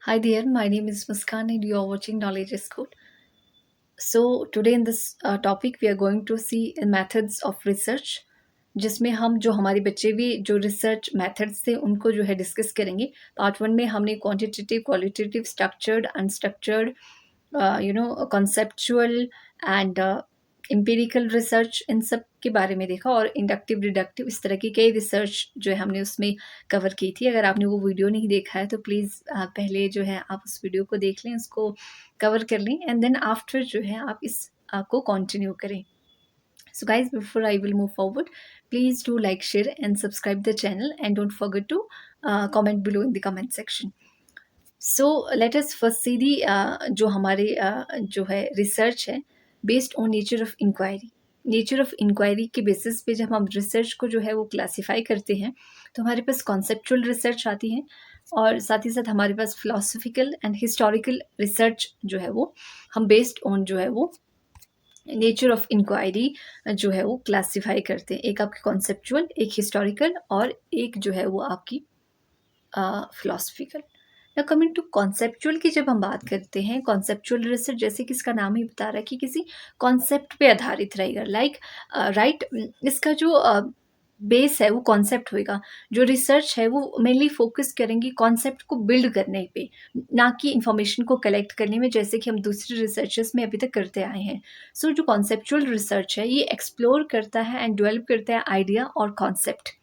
Hi there, my name is Muskan and you are watching Knowledge is Good. So today in this topic we are going to see methods of research जिसमें हम जो हमारे बच्चे भी जो research methods थे उनको जो है डिस्कस करेंगे। पार्ट वन में हमने quantitative qualitative structured unstructured conceptual and empirical research इन सब के बारे में देखा और इंडक्टिव डिडक्टिव इस तरह की कई रिसर्च जो है हमने उसमें कवर की थी। अगर आपने वो वीडियो नहीं देखा है तो प्लीज़ पहले जो है आप उस वीडियो को देख लें, उसको कवर कर लें एंड देन आफ्टर जो है आप इस को कंटिन्यू करें। So guys, before I will move forward, please do like, share and subscribe the channel and don't forget to comment below in the comment section. So let us first see the जो हमारे जो है research है based on nature of inquiry. Nature of inquiry के basis पे जब हम research को जो है वो क्लासीफाई करते हैं तो हमारे पास कॉन्सेप्चुअल रिसर्च आती है और साथ ही साथ हमारे पास फिलोसफिकल एंड हिस्टोरिकल रिसर्च जो है वो हम बेस्ड ऑन जो है वो नेचर ऑफ इंक्वायरी जो है वो क्लासीफाई करते हैं। एक आपकी कॉन्सेप्चुअल, एक हिस्टोरिकल और एक जो है वो आपकी फिलोसफिकल। ना कमिंग टू कॉन्सेप्चुअल की जब हम बात करते हैं, कॉन्सेप्चुअल रिसर्च जैसे कि इसका नाम ही बता रहा है कि किसी कॉन्सेप्ट पे आधारित रहेगा। लाइक राइट, इसका जो बेस है वो कॉन्सेप्ट होएगा। जो रिसर्च है वो मेनली फोकस करेंगी कॉन्सेप्ट को बिल्ड करने पे, ना कि इंफॉर्मेशन को कलेक्ट करने में, जैसे कि हम दूसरे रिसर्चेस में अभी तक करते आए हैं। सो जो कॉन्सेप्चुअल रिसर्च है ये एक्सप्लोर करता है एंड डेवलप करता है आइडिया और कॉन्सेप्ट।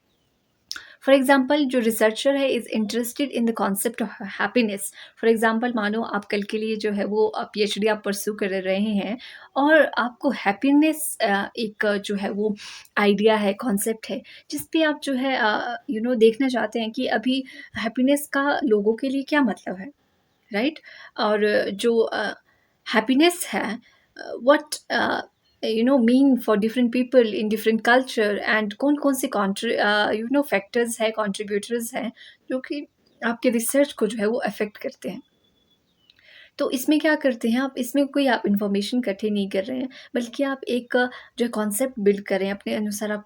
फॉर एग्जाम्पल जो रिसर्चर है is interested in the concept of happiness. For example मानो आप कल के लिए जो है वो पीएचडी आप परस्यू कर रहे हैं और आपको हैप्पीनेस एक जो है वो आइडिया है, कॉन्सेप्ट है जिस पे आप जो है देखना चाहते हैं कि अभी हैप्पीनेस का लोगों के लिए क्या मतलब है, राइट? और जो हैप्पीनेस है what mean for different people in different culture and कौन कौन से फैक्टर्स है, कंट्रीब्यूटर्स हैं जो कि आपके रिसर्च को जो है वो अफेक्ट करते हैं। तो इसमें क्या करते हैं आप, इसमें कोई आप इन्फॉर्मेशन इकट्ठी नहीं कर रहे हैं बल्कि आप एक जो है कॉन्सेप्ट बिल्ड कर रहे हैं। अपने अनुसार आप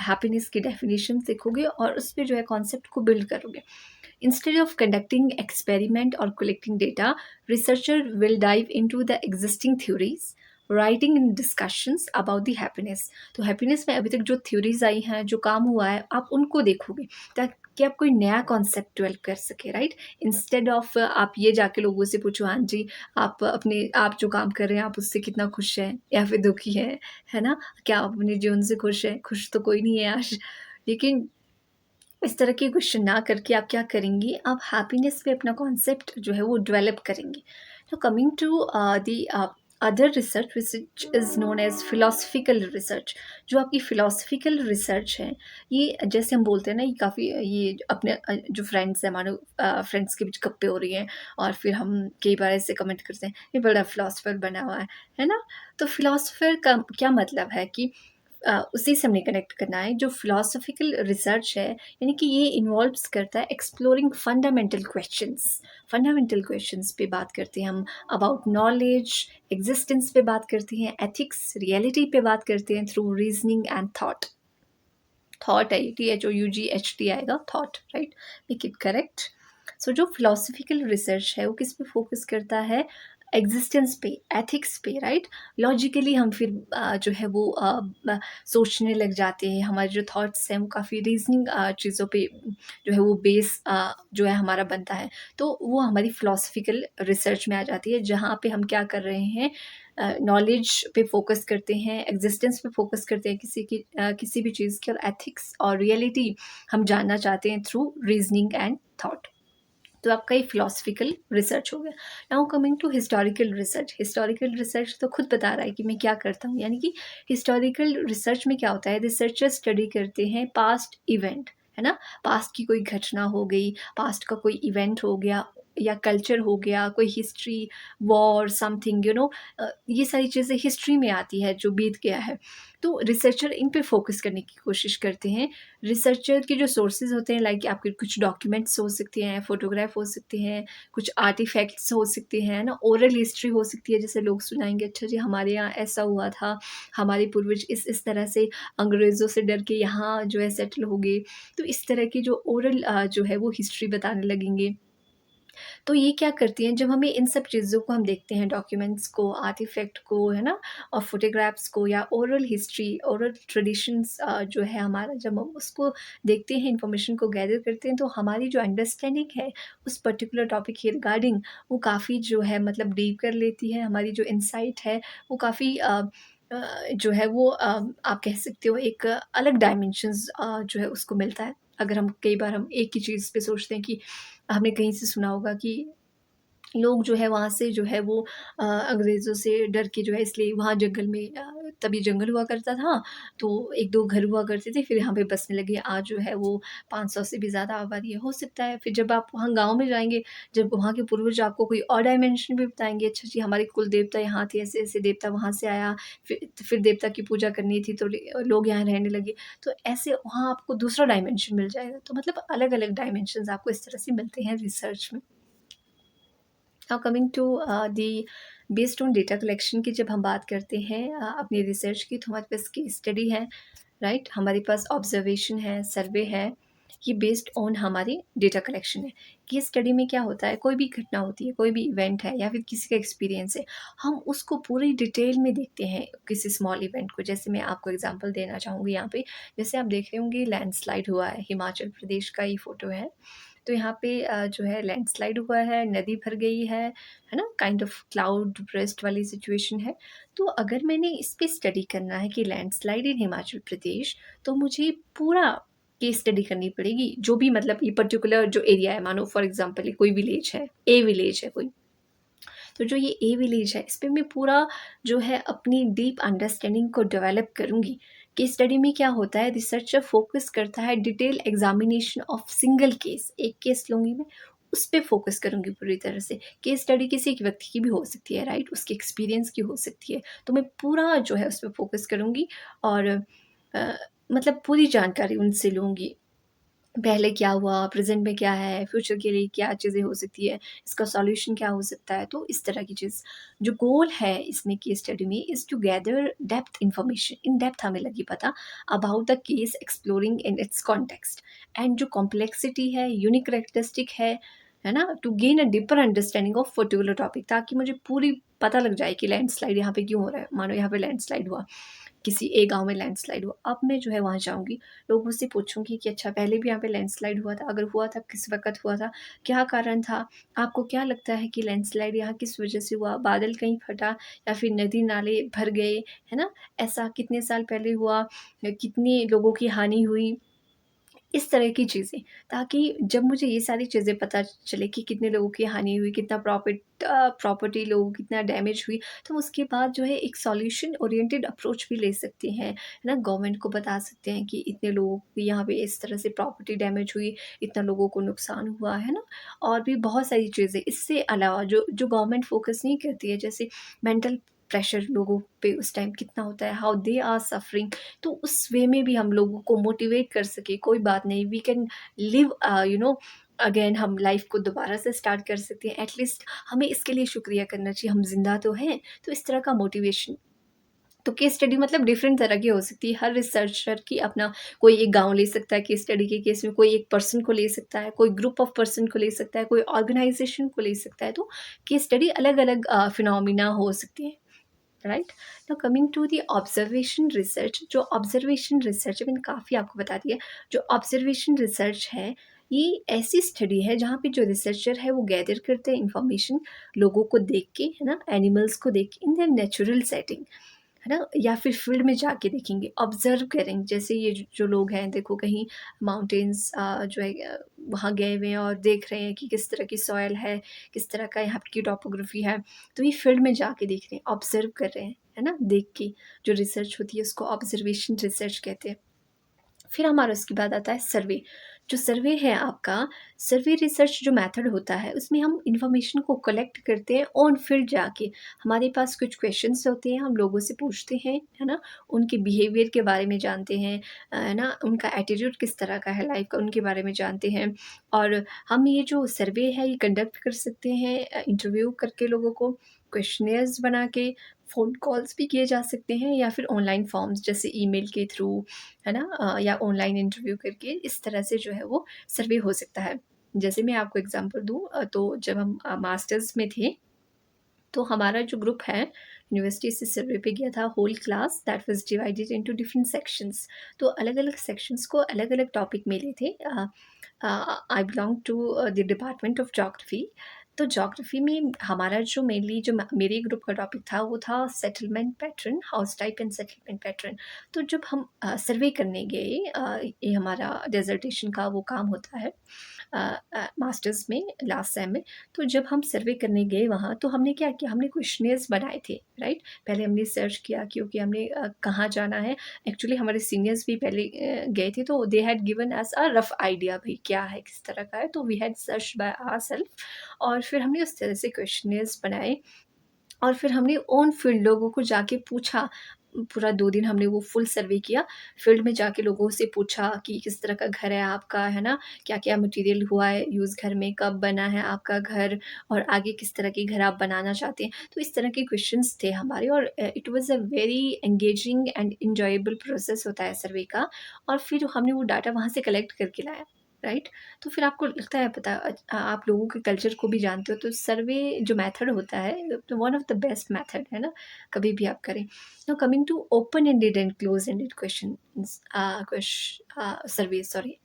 हैप्पीनेस की डेफिनेशन देखोगे और उस पर जो है कॉन्सेप्ट को बिल्ड करोगे। Instead of conducting experiment or collecting data, researcher will dive into the existing theories, writing in discussions about the happiness। तो happiness में अभी तक जो theories आई हैं, जो काम हुआ है, आप उनको देखोगे ताकि आप कोई नया कॉन्सेप्ट डेवलप कर सके, राइट? इंस्टेड ऑफ आप ये जाके लोगों से पूछो, हाँ जी आप जो काम कर रहे हैं आप उससे कितना खुश हैं या फिर दुखी हैं, है ना? क्या आप अपने जीवन से खुश हैं? खुश तो कोई नहीं है आज। लेकिन इस तरह के क्वेश्चन ना करके आप क्या करेंगी, आप हैप्पीनेस पे अपना कॉन्सेप्ट जो है वो डेवलप करेंगे। तो coming to the other research which is known as philosophical research. जो आपकी फिलोसफिकल रिसर्च है ये जैसे हम बोलते हैं ना, ये काफ़ी ये अपने जो फ्रेंड्स हैं, मानो फ्रेंड्स के बीच गप्पे हो रही हैं और फिर हम कई बार ऐसे कमेंट करते हैं ये बड़ा फिलोसफर बना हुआ है ना? तो फिलोसफर का क्या मतलब है कि उसी से हमने कनेक्ट करना है। जो फिलोसॉफिकल रिसर्च है यानी कि ये इन्वॉल्व्स करता है एक्सप्लोरिंग फंडामेंटल क्वेश्चंस पे बात करते हैं हम, अबाउट नॉलेज, एग्जिस्टेंस पे बात करते हैं, एथिक्स, रियलिटी पे बात करते हैं थ्रू रीजनिंग एंड थॉट है, THOUGHT आएगा, thought, right? Make it correct. So जो फिलोसफिकल रिसर्च है वो किस पे फोकस करता है, एग्जिस्टेंस पे, एथिक्स पे, राइट? लॉजिकली हम फिर जो है वो सोचने लग जाते हैं, हमारे जो थॉट्स हैं वो काफ़ी रीजनिंग चीज़ों पे जो है वो बेस जो है हमारा बनता है। तो वो हमारी फिलोसफिकल रिसर्च में आ जाती है जहाँ पे हम क्या कर रहे हैं, नॉलेज पे फोकस करते हैं, एग्जिस्टेंस पे फोकस करते हैं किसी भी चीज़ की, और एथिक्स और रियलिटी हम जानना चाहते हैं थ्रू रीजनिंग एंड थॉट। तो आपका ये फिलोसफिकल रिसर्च हो गया। Now coming to historical research तो खुद बता रहा है कि मैं क्या करता हूँ। यानी कि हिस्टोरिकल रिसर्च में क्या होता है, रिसर्चर स्टडी करते हैं पास्ट इवेंट, है ना? पास्ट की कोई घटना हो गई, पास्ट का कोई इवेंट हो गया या कल्चर हो गया, कोई हिस्ट्री, वॉर, समथिंग ये सारी चीज़ें हिस्ट्री में आती है जो बीत गया है। तो रिसर्चर इन पे फोकस करने की कोशिश करते हैं। रिसर्चर के जो सोर्सेज होते हैं, लाइक आपके कुछ डॉक्यूमेंट्स हो सकते हैं, फोटोग्राफ हो सकते हैं, कुछ आर्टिफैक्ट्स हो सकते हैं ना, ओरल हिस्ट्री हो सकती है, जैसे लोग सुनाएंगे, अच्छा जी हमारे यहाँ ऐसा हुआ था, हमारे पूर्वज इस तरह से अंग्रेज़ों से डर के यहाँ जो है सेटल हो गए। तो इस तरह की जो ओरल जो है वो हिस्ट्री बताने लगेंगे। तो ये क्या करती हैं, जब हमें इन सब चीज़ों को हम देखते हैं, डॉक्यूमेंट्स को, आर्टिफैक्ट को, है ना? और फोटोग्राफ्स को या ओरल हिस्ट्री, ओरल ट्रेडिशंस जो है हमारा, जब हम उसको देखते हैं, इन्फॉर्मेशन को गैदर करते हैं, तो हमारी जो अंडरस्टैंडिंग है उस पर्टिकुलर टॉपिक के रिगार्डिंग, वो काफ़ी जो है मतलब डीप कर लेती है। हमारी जो इनसाइट है वो काफ़ी जो है वो आप कह सकते हो एक अलग डायमेंशंस जो है उसको मिलता है। अगर हम कई बार हम एक ही चीज़ पे सोचते हैं कि हमने कहीं से सुना होगा कि लोग जो है वहाँ से जो है वो अंग्रेज़ों से डर के जो है, इसलिए वहाँ जंगल में तभी जंगल हुआ करता था, तो 1-2 घर हुआ करते थे, फिर यहाँ पे बसने लगे। आज जो है वो 500 से भी ज़्यादा आबादी है। हो सकता है फिर जब आप वहाँ गाँव में जाएँगे, जब वहाँ के पूर्वज आपको कोई और डायमेंशन भी बताएँगे, अच्छा जी हमारे कुल देवता यहाँ थे, ऐसे-ऐसे देवता वहाँ से आया, फिर देवता की पूजा करनी थी तो लोग यहाँ रहने लगे। तो ऐसे वहाँ आपको दूसरा डायमेंशन मिल जाएगा। तो मतलब अलग-अलग डायमेंशंस आपको इस तरह से मिलते हैं रिसर्च में। Now coming to the based on data collection की जब हम बात करते हैं अपनी रिसर्च की, तो हमारे पास केस स्टडी है, राइट? हमारे पास ऑब्जर्वेशन है, सर्वे है, ये बेस्ड ऑन हमारी डेटा कलेक्शन है। केस स्टडी में क्या होता है, कोई भी घटना होती है, कोई भी इवेंट है या फिर किसी का एक्सपीरियंस है, हम उसको पूरी डिटेल में देखते हैं किसी स्मॉल इवेंट को। जैसे मैं आपको एग्जांपल देना चाहूँगी यहाँ पे, जैसे आप देख रहे होंगे लैंडस्लाइड हुआ है, हिमाचल प्रदेश का ये फ़ोटो है। तो यहाँ पे जो है लैंडस्लाइड हुआ है, नदी भर गई है ना? काइंड ऑफ क्लाउड बर्स्ट वाली सिचुएशन है। तो अगर मैंने इस पे स्टडी करना है कि लैंडस्लाइड इन हिमाचल प्रदेश, तो मुझे पूरा केस स्टडी करनी पड़ेगी। जो भी मतलब ये पर्टिकुलर जो एरिया है, मानो फॉर एग्ज़ाम्पल ये कोई विलेज है, ए विलेज है कोई। तो जो ये ए विलेज है, इस पे मैं पूरा जो है अपनी डीप अंडरस्टैंडिंग को डेवलप करूँगी। केस स्टडी में क्या होता है, रिसर्चर फ़ोकस करता है detail examination of single case. एक केस लूँगी मैं, उस पे फ़ोकस करूँगी पूरी तरह से। केस स्टडी किसी एक व्यक्ति की भी हो सकती है, राइट? उसके एक्सपीरियंस की हो सकती है। तो मैं पूरा जो है उस पे फ़ोकस करूँगी और अ, मतलब पूरी जानकारी उनसे लूँगी। पहले क्या हुआ, प्रेज़ेंट में क्या है, फ्यूचर के लिए क्या चीज़ें हो सकती है, इसका सॉल्यूशन क्या हो सकता है, तो इस तरह की चीज़। जो गोल है इसमें केस स्टडी में is to gather depth information, in depth हमें लगी पता about the case exploring in its context and जो कॉम्प्लेक्सिटी है, यूनिक कैरेक्टरिस्टिक है ना? To gain a deeper understanding of particular topic, ताकि मुझे पूरी पता लग जाए कि लैंडस्लाइड यहाँ पे क्यों हो रहा है। मानो यहाँ पे लैंडस्लाइड हुआ, किसी एक गाँव में लैंडस्लाइड हुआ, अब मैं जो है वहाँ जाऊँगी, लोगों मुझसे पूछूँगी कि अच्छा पहले भी यहाँ पे लैंडस्लाइड हुआ था? अगर हुआ था किस वक़्त हुआ था? क्या कारण था? आपको क्या लगता है कि लैंडस्लाइड यहाँ किस वज़ह से हुआ? बादल कहीं फटा या फिर नदी-नाले भर गए, है ना? ऐसा कितने साल पहले हुआ? कितने लोगों की हानि हुई? इस तरह की चीज़ें, ताकि जब मुझे ये सारी चीज़ें पता चले कि कितने लोगों की हानि हुई, कितना प्रॉपर्टी लोगों की कितना डैमेज हुई, तो उसके बाद जो है एक सॉल्यूशन ओरिएंटेड अप्रोच भी ले सकते हैं, है ना? गवर्नमेंट को बता सकते हैं कि इतने लोगों की यहाँ पे इस तरह से प्रॉपर्टी डैमेज हुई, इतना लोगों को नुकसान हुआ, है ना? और भी बहुत सारी चीज़ें, इससे अलावा जो जो गवर्नमेंट फ़ोकस नहीं करती है, जैसे मेंटल प्रेशर लोगों पे उस टाइम कितना होता है, हाउ दे आर सफरिंग, तो उस वे में भी हम लोगों को मोटिवेट कर सके, कोई बात नहीं, वी कैन लिव अगेन, हम लाइफ को दोबारा से स्टार्ट कर सकते हैं। एटलीस्ट हमें इसके लिए शुक्रिया करना चाहिए, हम ज़िंदा तो हैं। तो इस तरह का मोटिवेशन। तो केस स्टडी मतलब डिफरेंट तरह की हो सकती है। हर रिसर्चर की अपना, कोई एक गाँव ले सकता है केस स्टडी के केस में, कोई एक पर्सन को ले सकता है, कोई ग्रुप ऑफ पर्सन को ले सकता है, कोई ऑर्गेनाइज़ेशन को ले सकता है। तो केस स्टडी अलग-अलग फिनोमिना हो सकती हैं। Right. Now coming to the observation research, जो ऑब्जर्वेशन रिसर्च मैंने काफ़ी आपको बता दिया। जो ऑब्जर्वेशन रिसर्च है, ये ऐसी स्टडी है जहाँ पे जो रिसर्चर है वो गैदर करते हैं इंफॉर्मेशन लोगों को देख के, है ना, एनिमल्स को देख के इन देयर नेचुरल सेटिंग, है ना, या फिर फील्ड में जाके देखेंगे, ऑब्जर्व करेंगे। जैसे ये जो लोग हैं, देखो कहीं माउंटेन्स जो है वहाँ गए हुए हैं और देख रहे हैं कि किस तरह की सॉइल है, किस तरह का यहाँ की टोपोग्राफी है। तो ये फील्ड में जाके देख रहे हैं, ऑब्जर्व कर रहे हैं, है ना, देख के। जो रिसर्च होती है उसको ऑब्जर्वेशन रिसर्च कहते हैं। फिर हमारा उसके बाद आता है सर्वे। जो सर्वे है आपका, सर्वे रिसर्च जो मेथड होता है, उसमें हम इंफॉर्मेशन को कलेक्ट करते हैं ऑन फील्ड जाके। हमारे पास कुछ क्वेश्चंस होते हैं, हम लोगों से पूछते हैं, है ना? उनके बिहेवियर के बारे में जानते हैं, है ना? उनका एटीट्यूड किस तरह का है लाइफ का, उनके बारे में जानते हैं। और हम ये जो सर्वे है ये कंडक्ट कर सकते हैं इंटरव्यू करके लोगों को, क्वेश्चनियर्स बना के, फ़ोन कॉल्स भी किए जा सकते हैं या फिर ऑनलाइन फॉर्म्स जैसे ईमेल के थ्रू, है ना, या ऑनलाइन इंटरव्यू करके, इस तरह से जो है वो सर्वे हो सकता है। जैसे मैं आपको एग्ज़ाम्पल दूँ तो जब हम मास्टर्स में थे, तो हमारा जो ग्रुप है यूनिवर्सिटी से सर्वे पे गया था, whole class that was divided into different sections. तो अलग-अलग सेक्शंस को अलग-अलग टॉपिक मिले थे। I belong to the department of geography. तो ज्योग्राफी में हमारा जो मेनली जो मेरे ग्रुप का टॉपिक था वो था settlement pattern, house type and settlement pattern. तो जब हम सर्वे करने गए, ये हमारा डिसर्टेशन का वो काम होता है मास्टर्स में लास्ट सेम में। तो जब हम सर्वे करने गए वहाँ, तो हमने क्या किया, हमने क्वेश्चनेयर्स बनाए थे, राइट। पहले हमने सर्च किया क्योंकि हमने कहाँ जाना है। एक्चुअली हमारे सीनियर्स भी पहले गए थे, तो they had given us a rough idea भाई क्या है किस तरह का है, तो we had search by ourselves. और फिर हमने उस तरह से क्वेश्चनेयर्स बनाए और फिर हमने ऑन फील्ड लोगों को जाके पूछा। पूरा 2 दिन हमने वो फुल सर्वे किया। फील्ड में जाके लोगों से पूछा कि किस तरह का घर है आपका, है ना? क्या-क्या मटीरियल हुआ है यूज़ घर में, कब बना है आपका घर और आगे किस तरह के घर आप बनाना चाहते हैं। तो इस तरह के क्वेश्चन्स थे हमारे और it was a very engaging and enjoyable process होता है सर्वे का। और फिर हमने वो डाटा वहाँ से कलेक्ट करके लाया, राइट? तो फिर आपको लगता है पता आप लोगों के कल्चर को भी जानते हो, तो सर्वे जो मेथड होता है तो one of the best method है ना, कभी भी आप करें। Now coming to open ended and close ended survey, sorry.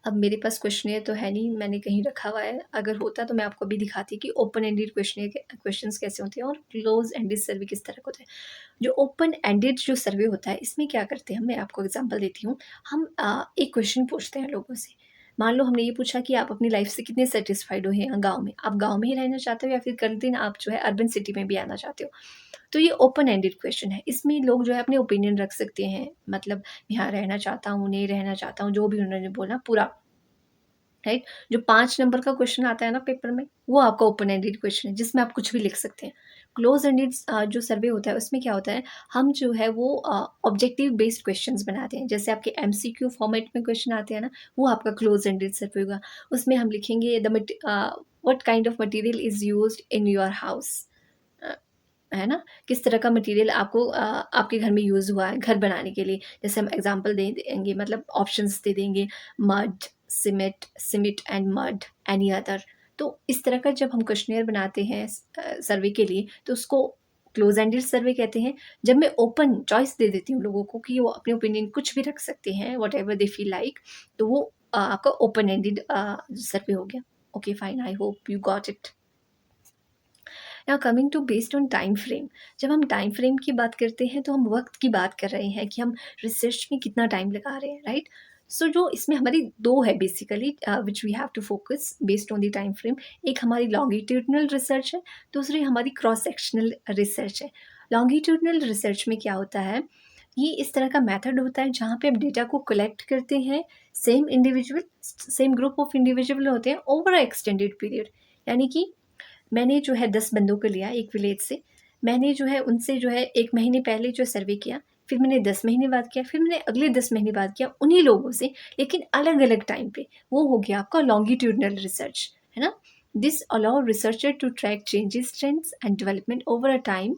अब मेरे पास क्वेश्चनेयर तो है नहीं, मैंने कहीं रखा हुआ है, अगर होता तो मैं आपको अभी दिखाती कि ओपन एंडेड क्वेश्चंस कैसे होते हैं और क्लोज एंडेड सर्वे किस तरह का होता है। जो ओपन एंडेड जो सर्वे होता है, इसमें क्या करते हैं, मैं आपको एग्जांपल देती हूँ। हम एक क्वेश्चन पूछते हैं लोगों से। मान लो हमने ये पूछा कि आप अपनी लाइफ से कितने सेटिस्फाइड हो हैं गाँव में। आप गाँव में ही रहना चाहते हो या फिर कल दिन आप जो है अर्बन सिटी में भी आना चाहते हो। तो ये ओपन एंडेड क्वेश्चन है। इसमें लोग जो है अपने ओपिनियन रख सकते हैं, मतलब यहाँ रहना चाहता हूँ, नहीं रहना चाहता हूँ, जो भी उन्होंने बोला पूरा, राइट। जो 5 नंबर का क्वेश्चन आता है ना पेपर में, वो आपका ओपन एंडेड क्वेश्चन है जिसमें आप कुछ भी लिख सकते हैं। क्लोज एंडेड जो सर्वे होता है उसमें क्या होता है, हम जो है वो ऑब्जेक्टिव बेस्ड क्वेश्चंस बनाते हैं। जैसे आपके एमसीक्यू फॉर्मेट में क्वेश्चन आते हैं ना, वो आपका क्लोज एंडेड सर्वे होगा। उसमें हम लिखेंगे what kind of material is used in your house, है ना? किस तरह का मटेरियल आपके घर में यूज़ हुआ है घर बनाने के लिए। जैसे हम एग्ज़ाम्पल दे देंगे, मतलब ऑप्शंस दे देंगे, mud, cement and mud, any other. तो इस तरह का जब हम क्वेश्चनेयर बनाते हैं सर्वे के लिए, तो उसको क्लोज एंडेड सर्वे कहते हैं। जब मैं ओपन चॉइस दे देती हूँ लोगों को कि वो अपने ओपिनियन कुछ भी रख सकते हैं, व्हाटएवर दे फील लाइक, तो वो आपका ओपन एंडेड सर्वे हो गया। Okay fine, I hope you got it. Now coming to based on time frame. जब हम टाइम फ्रेम की बात करते हैं तो हम वक्त की बात कर रहे हैं कि हम रिसर्च में कितना टाइम लगा रहे हैं, राइट। सो जो इसमें हमारी दो है basically which we have to focus based on the time frame. एक हमारी लॉन्गिट्यूडनल रिसर्च है, दूसरी हमारी क्रॉस सेक्शनल रिसर्च है। लॉन्गिट्यूडनल रिसर्च में क्या होता है, ये इस तरह का मेथड होता है जहाँ पे हम डेटा को कलेक्ट करते हैं, सेम ग्रुप ऑफ इंडिविजुअल होते हैं ओवर एक्सटेंडेड पीरियड। यानी कि मैंने जो है 10 बंदों को लिया एक विलेज से। मैंने जो है उनसे जो है 1 महीने पहले जो सर्वे किया, फिर मैंने 10 महीने बाद किया, फिर मैंने अगले 10 महीने बाद किया उन्हीं लोगों से, लेकिन अलग-अलग टाइम पे। वो हो गया आपका लॉन्गिट्यूडनल रिसर्च, है ना? This allow researcher to track changes, trends and development over a time,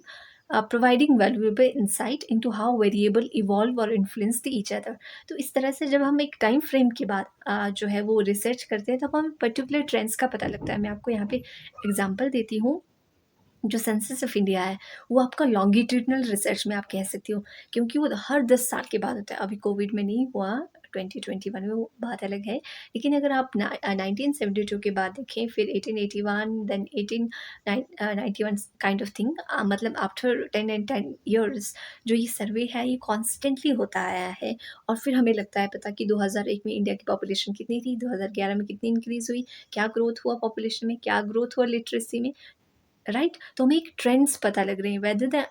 providing valuable insight into how variable evolve और इन्फ्लुएंस द ईच अदर। तो इस तरह से जब हम एक टाइम फ्रेम के बाद जो है वो रिसर्च करते हैं, तब हमें पर्टिकुलर ट्रेंड्स का पता लगता है। मैं आपको यहाँ पे एग्जांपल देती हूँ। जो सेंसस ऑफ इंडिया है, वो आपका लॉन्गिट्यूडनल रिसर्च में आप कह सकती हो, क्योंकि वो हर 10 साल के बाद होता है। अभी कोविड में नहीं हुआ, 2021 में, वो बात अलग है। लेकिन अगर आप 1972 के बाद देखें, फिर 1881, देन 1891 काइंड ऑफ थिंग, मतलब आफ्टर 10 एंड 10 ईयर्स जो ये सर्वे है ये कॉन्स्टेंटली होता आया है। और फिर हमें लगता है पता कि 2001 में इंडिया की पॉपुलेशन कितनी थी, 2011 में कितनी इंक्रीज़ हुई, क्या ग्रोथ हुआ पॉपुलेशन में, क्या ग्रोथ हुआ लिटरेसी में, राइट। तो हमें एक ट्रेंड्स पता लग रहे हैं, whether the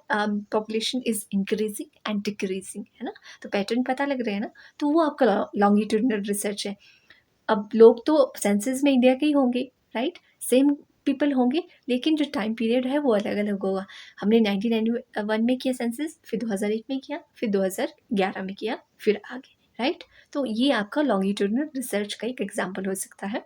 population is increasing and decreasing, है ना। तो पैटर्न पता लग रहे हैं ना, तो वो आपका लॉन्गिट्यूडनल रिसर्च है। अब लोग तो सेंसस में इंडिया के ही होंगे, राइट, सेम पीपल होंगे, लेकिन जो टाइम पीरियड है वो अलग अलग होगा। हमने 1991 में किया सेंसस, फिर 2001 में किया, फिर 2011 में किया, फिर आगे, राइट। तो ये आपका लॉन्गिट्यूडनल रिसर्च का एक एग्जाम्पल हो सकता है।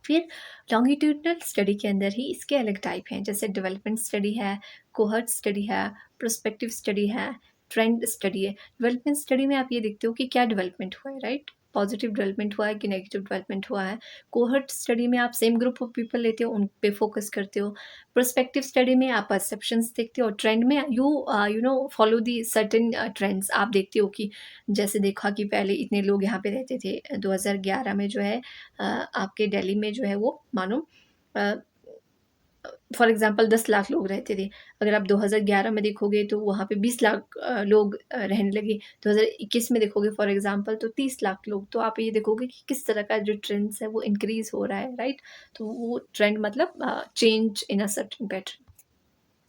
फिर लॉन्गिट्यूडनल स्टडी के अंदर ही इसके अलग टाइप हैं, जैसे डेवलपमेंट स्टडी है, कोहर्ट स्टडी है, प्रोस्पेक्टिव स्टडी है, ट्रेंड स्टडी है। डेवलपमेंट स्टडी में आप ये देखते हो कि क्या डेवलपमेंट हुआ है, राइट। पॉजिटिव डेवलपमेंट हुआ है कि नेगेटिव डेवलपमेंट हुआ है। कोहर्ट स्टडी में आप सेम ग्रुप ऑफ पीपल लेते हो, उन पे फोकस करते हो। प्रोस्पेक्टिव स्टडी में आप परसेप्शंस देखते हो। ट्रेंड में you know follow the certain trends. आप देखते हो कि जैसे देखा कि पहले इतने लोग यहाँ पे रहते थे, 2011 में जो है आपके दिल्ली में जो है वो मानो फॉर एग्ज़ाम्पल 10 लाख लोग रहते थे। अगर आप 2011 में देखोगे तो वहाँ पे 20 लाख लोग रहने लगे। 2021 में देखोगे फॉर एग्ज़ाम्पल तो 30 लाख लोग। तो आप ये देखोगे कि किस तरह का जो ट्रेंड्स है वो इंक्रीज़ हो रहा है, राइट? तो वो ट्रेंड मतलब change in a certain pattern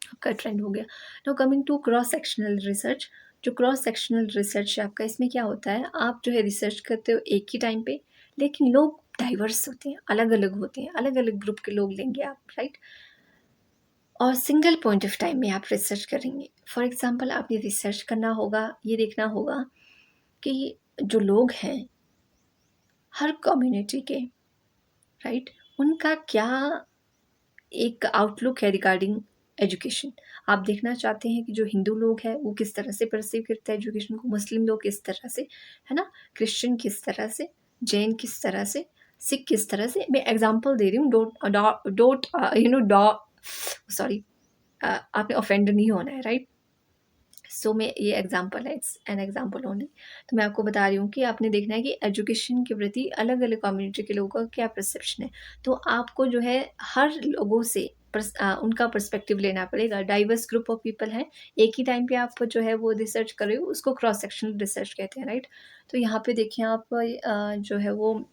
आपका ट्रेंड हो गया। Now coming to cross sectional research. जो क्रॉस सेक्शनल रिसर्च है आपका, इसमें क्या होता है, आप जो है रिसर्च करते हो एक ही टाइम पे, लेकिन लोग डाइवर्स होते हैं, अलग-अलग होते हैं, अलग-अलग ग्रुप के लोग लेंगे आप, राइट? और सिंगल पॉइंट ऑफ टाइम में आप रिसर्च करेंगे। फॉर एग्ज़ाम्पल आपने रिसर्च करना होगा, ये देखना होगा कि जो लोग हैं, हर कम्युनिटी के, राइट? उनका क्या एक आउटलुक है रिगार्डिंग एजुकेशन। आप देखना चाहते हैं कि जो हिंदू लोग हैं, वो किस तरह से परसीव करते हैं एजुकेशन को, मुस्लिम लोग किस तरह से, है ना? क्रिश्चियन किस तरह से, जैन किस तरह से, सिख किस तरह से। मैं एग्ज़ाम्पल दे रही हूँ, डोंट यू नो डॉ सॉरी आपने ऑफेंड नहीं होना है, राइट? सो मैं ये एग्जांपल है, इट्स एन एग्जांपल ओनली। तो मैं आपको बता रही हूँ कि आपने देखना है कि एजुकेशन के प्रति अलग-अलग कम्युनिटी के लोगों का क्या परसेप्शन है। तो आपको जो है हर लोगों से उनका पर्सपेक्टिव लेना पड़ेगा। डाइवर्स ग्रुप ऑफ पीपल हैं, एक ही टाइम पे आप जो है वो रिसर्च कर रहे हो, उसको क्रॉस सेक्शनल रिसर्च कहते हैं, राइट? तो यहाँ पे देखिए आप जो है वो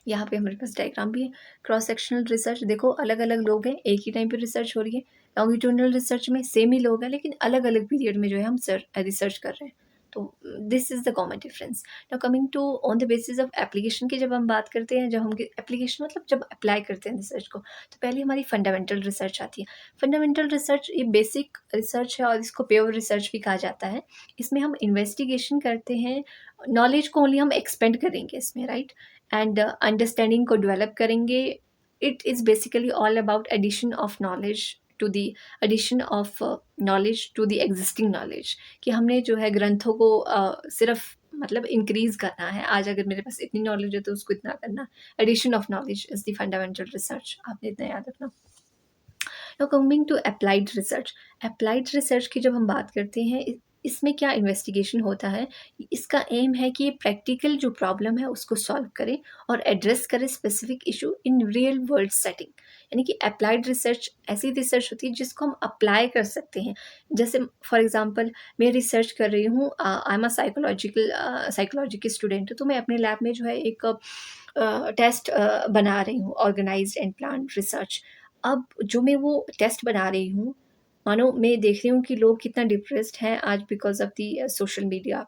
यहाँ पे हमारे पास डायग्राम भी है। क्रॉस सेक्शनल रिसर्च देखो, अलग-अलग लोग हैं, एक ही टाइम पे रिसर्च हो रही है। लॉन्गिट्यूडिनल रिसर्च में सेम ही लोग हैं, लेकिन अलग-अलग पीरियड में जो है हम रिसर्च कर रहे हैं। तो this is the common difference. Now coming to on the basis of application की जब हम बात करते हैं, जब हम एप्लीकेशन मतलब जब अप्लाई करते हैं रिसर्च को, तो पहले हमारी फंडामेंटल रिसर्च आती है। फंडामेंटल रिसर्च ये बेसिक रिसर्च है और इसको पेयर रिसर्च भी कहा जाता है। इसमें हम इन्वेस्टिगेशन करते हैं, नॉलेज को ओनली हम एक्सपेंड करेंगे इसमें, राइट? एंड अंडरस्टैंडिंग को डेवलप करेंगे। It is basically all about addition of knowledge to the addition of knowledge to the existing knowledge, कि हमने जो है ग्रंथों को सिर्फ मतलब इंक्रीज करना है। आज अगर मेरे पास इतनी नॉलेज है तो उसको इतना करना। Addition of knowledge is the fundamental research, आपने इतना याद रखना। Now coming to applied research. Applied research की जब हम बात करते हैं, इसमें क्या इन्वेस्टिगेशन होता है, इसका एम है कि प्रैक्टिकल जो प्रॉब्लम है उसको सॉल्व करे और एड्रेस करे specific issue in real world setting. यानी कि अप्लाइड रिसर्च ऐसी रिसर्च होती है जिसको हम अप्लाई कर सकते हैं। जैसे फॉर एग्जांपल मैं रिसर्च कर रही हूँ, आई एम अ साइकोलॉजी की स्टूडेंट, तो मैं अपने लैब में जो है एक टेस्ट बना रही हूँ, ऑर्गेनाइज्ड एंड प्लान रिसर्च। अब जो मैं वो टेस्ट बना रही हूँ, मानो मैं देख रही हूँ कि लोग कितना डिप्रेस्ड हैं आज because of the social media,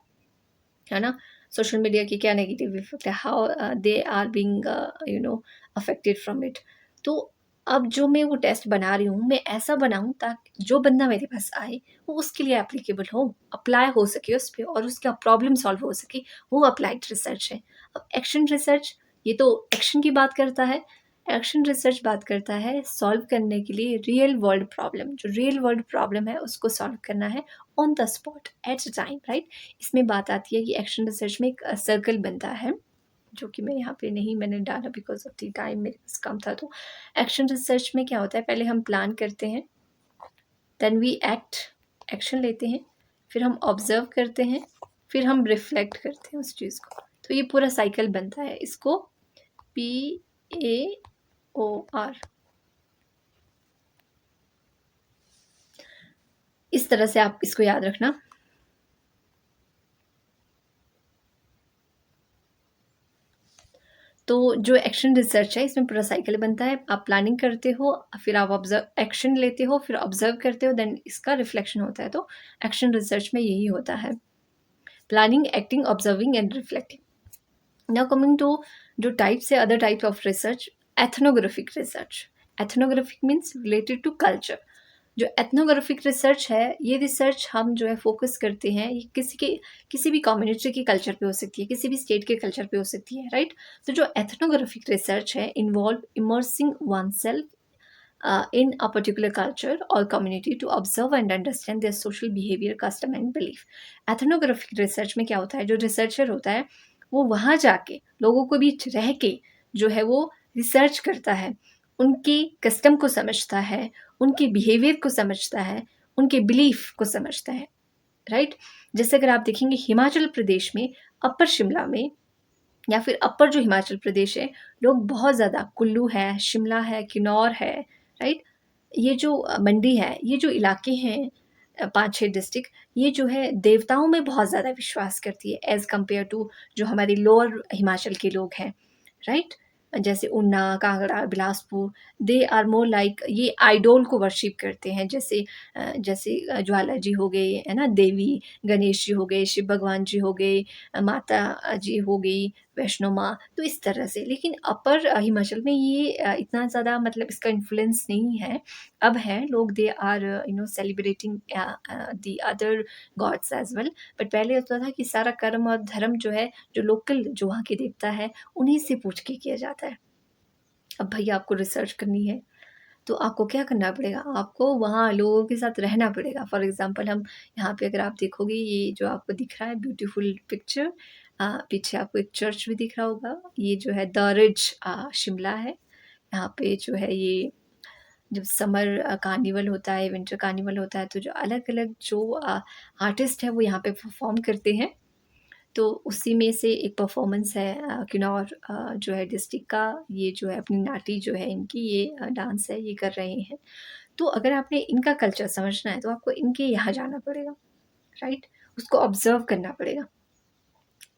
है ना? सोशल मीडिया की क्या नेगेटिव इफ़ेक्ट है, how they are being affected from it. तो अब जो मैं वो टेस्ट बना रही हूँ, मैं ऐसा बनाऊँ ताकि जो बंदा मेरे पास आए, वो उसके लिए एप्लीकेबल हो, अप्लाई हो सके उस पे और उसका प्रॉब्लम सॉल्व हो सके, वो अप्लाइड रिसर्च है। अब एक्शन रिसर्च, ये तो एक्शन की बात करता है। एक्शन रिसर्च बात करता है सॉल्व करने के लिए रियल वर्ल्ड प्रॉब्लम, जो रियल वर्ल्ड प्रॉब्लम है उसको सॉल्व करना है on the spot at a time, right? इसमें बात आती है कि एक्शन रिसर्च में एक सर्कल बनता है, जो कि मैं यहाँ पे नहीं मैंने डाला बिकॉज ऑफ द टाइम, मेरे पास कम था। तो एक्शन रिसर्च में क्या होता है, पहले हम प्लान करते हैं, देन वी एक्ट, एक्शन लेते हैं, फिर हम ऑब्जर्व करते हैं, फिर हम रिफ्लेक्ट करते हैं उस चीज़ को। तो ये पूरा साइकिल बनता है, इसको PAOR इस तरह से आप इसको याद रखना। तो जो एक्शन रिसर्च है इसमें पूरा साइकिल बनता है, आप प्लानिंग करते हो, फिर आप ऑब्जर्व एक्शन लेते हो, फिर ऑब्जर्व करते हो, देन इसका रिफ्लेक्शन होता है। तो एक्शन रिसर्च में यही होता है, planning, acting, observing and reflecting. Now coming to जो टाइप्स है, other types of research, ethnographic research. Ethnographic means related to culture. जो एथनोग्राफिक रिसर्च है, ये रिसर्च हम जो है फोकस करते हैं, ये किसी भी कम्युनिटी के कल्चर पे हो सकती है, किसी भी स्टेट के कल्चर पे हो सकती है, राइट? तो जो एथनोग्राफिक रिसर्च है involve immersing one self in a particular culture or community to observe and understand their social behavior, custom and belief. Ethnographic research में क्या होता है, जो रिसर्चर होता है वो वहाँ जाके लोगों के बीच रह के जो है वो रिसर्च करता है, उनके कस्टम को समझता है, उनके बिहेवियर को समझता है, उनके बिलीफ को समझता है, राइट? जैसे अगर आप देखेंगे हिमाचल प्रदेश में, अपर शिमला में या फिर अपर जो हिमाचल प्रदेश है, लोग बहुत ज़्यादा कुल्लू है, शिमला है, किन्नौर है, राइट? ये जो मंडी है, ये जो इलाके हैं 5-6 डिस्ट्रिक्ट, ये जो है देवताओं में बहुत ज़्यादा विश्वास करती है एज़ कम्पेयर टू जो हमारे लोअर हिमाचल के लोग हैं, राइट? जैसे Una, Kangra, Bilaspur, they are more like ये आइडोल को वर्शिप करते हैं। जैसे ज्वाला जी हो गए, है ना? देवी, गणेश जी हो गए, शिव भगवान जी हो गए, माता जी हो गई, वैष्णो माँ, तो इस तरह से। लेकिन अपर हिमाचल में ये इतना ज़्यादा मतलब इसका इन्फ्लुएंस नहीं है। अब है, लोग they are celebrating the other gods as well, but पहले होता था कि सारा कर्म और धर्म जो है, जो लोकल जो वहाँ के देवता है, उन्हीं से पूछ के किया जाता है। अब भैया आपको रिसर्च करनी है, तो आपको क्या करना पड़ेगा? आपको वहाँ लोगों के साथ रहना पड़ेगा। फॉर एग्ज़ाम्पल हम यहाँ पे अगर आप देखोगे, ये जो आपको दिख रहा है ब्यूटीफुल पिक्चर, पीछे आपको एक चर्च भी दिख रहा होगा। ये जो है द रिज शिमला है। यहाँ पे जो है ये जब समर कार्निवल होता है, विंटर कार्निवल होता है, तो जो अलग-अलग जो आर्टिस्ट हैं वो यहाँ पे परफ़ॉर्म करते हैं। तो उसी में से एक परफ़ॉर्मेंस है किन्नौर जो है डिस्ट्रिक्ट का, ये जो है अपनी नाटी जो है इनकी, ये डांस है, ये कर रहे हैं। तो अगर आपने इनका कल्चर समझना है तो आपको इनके यहाँ जाना पड़ेगा, राइट? उसको ऑब्ज़र्व करना पड़ेगा।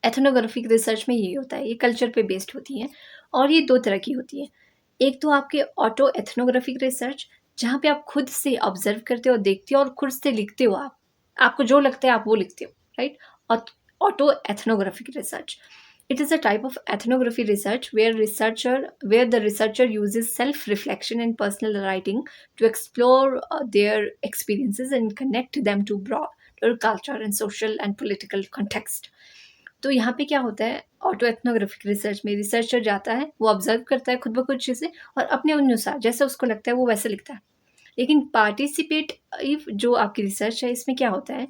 एथनोग्राफिक रिसर्च में यही होता है, ये कल्चर पे बेस्ड होती हैं और ये 2 तरह की होती हैं। एक तो आपके ऑटो एथनोग्राफिक रिसर्च, जहाँ पे आप खुद से ऑब्ज़र्व करते हो, देखते हो और खुद से लिखते हो आप। आपको जो लगता है आप वो लिखते हो, right? Auto ethnographic research, it is a type of ethnography research where the researcher uses self reflection and personal writing to explore their experiences and connect them to broader culture and social and political context. तो यहाँ पे क्या होता है, auto ethnographic research में researcher जाता है, वो ऑब्जर्व करता है खुद ब खुद चीज़ें और अपने अनुसार जैसा उसको लगता है वो वैसे लिखता है। लेकिन पार्टिसिपेटिव जो आपकी रिसर्च है, इसमें क्या होता है,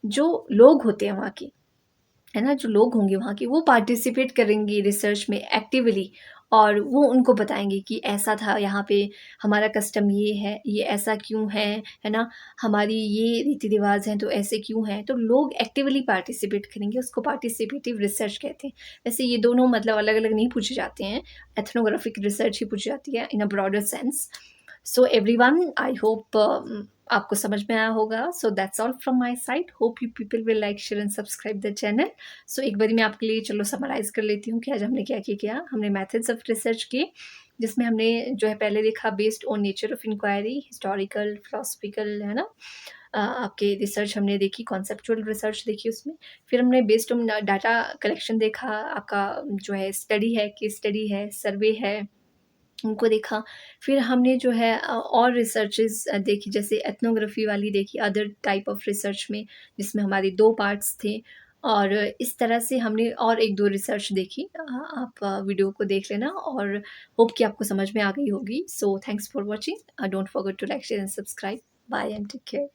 जो लोग होते हैं वहाँ के, है ना? जो लोग होंगे वहाँ के, वो पार्टिसिपेट करेंगे रिसर्च में एक्टिवली और वो उनको बताएँगे कि ऐसा था यहाँ पे, हमारा कस्टम ये ऐसा क्यों है ना? हमारी ये रीति-रिवाज़ हैं तो ऐसे क्यों हैं? तो लोग एक्टिवली पार्टिसिपेट करेंगे, उसको पार्टिसिपेटिव रिसर्च कहते हैं। वैसे ये दोनों मतलब अलग-अलग नहीं पूछे जाते हैं, एथनोग्राफिक रिसर्च ही पूछी जाती है in a broader sense. So everyone, I hope आपको समझ में आया होगा। So that's all from my side, hope you people will like, share and subscribe the channel. So एक बारी मैं आपके लिए चलो समराइज कर लेती हूँ कि आज हमने क्या किया। हमने मेथड्स ऑफ रिसर्च किए, जिसमें हमने जो है पहले देखा based on nature of inquiry, historical, philosophical, है ना? आपके रिसर्च हमने देखी, कॉन्सेप्चुअल रिसर्च देखी उसमें। फिर हमने बेस्ड ऑन डाटा कलेक्शन देखा, आपका जो है स्टडी है, केस स्टडी है, सर्वे है, उनको देखा। फिर हमने जो है और रिसर्चेज़ देखी, जैसे एथनोग्राफ़ी वाली देखी, अदर टाइप ऑफ रिसर्च में, जिसमें हमारे 2 पार्ट्स थे और इस तरह से हमने और 1-2 रिसर्च देखी। आप वीडियो को देख लेना और होप कि आपको समझ में आ गई होगी। So thanks for watching. Don't forget to like, share and subscribe. Bye and take care.